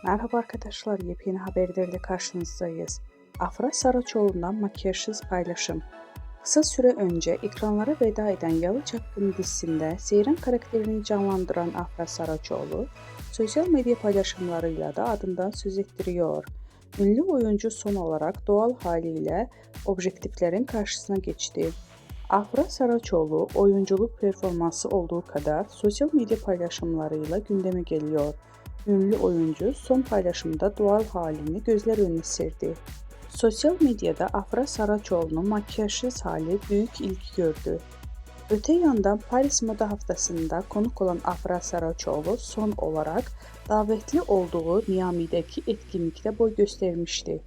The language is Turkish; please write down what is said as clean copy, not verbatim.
Merhaba arkadaşlar, yepyeni haberlerle karşınızdayız. Afra Saraçoğlu'ndan makyajsız paylaşım. Kısa süre önce ekranlara veda eden Yalı Çapkını dizisinde Seyran karakterini canlandıran Afra Saraçoğlu, sosyal medya paylaşımlarıyla da adından söz ettiriyor. Ünlü oyuncu son olarak doğal haliyle objektiflerin karşısına geçti. Afra Saraçoğlu oyunculuk performansı olduğu kadar sosyal medya paylaşımlarıyla gündeme geliyor. Ünlü oyuncu son paylaşımda doğal halini gözler önüne serdi. Sosyal medyada Afra Saraçoğlu'nun makyajsız hali büyük ilgi gördü. Öte yandan Paris Moda Haftası'nda konuk olan Afra Saraçoğlu son olarak davetli olduğu Miami'deki etkinlikte boy göstermişti.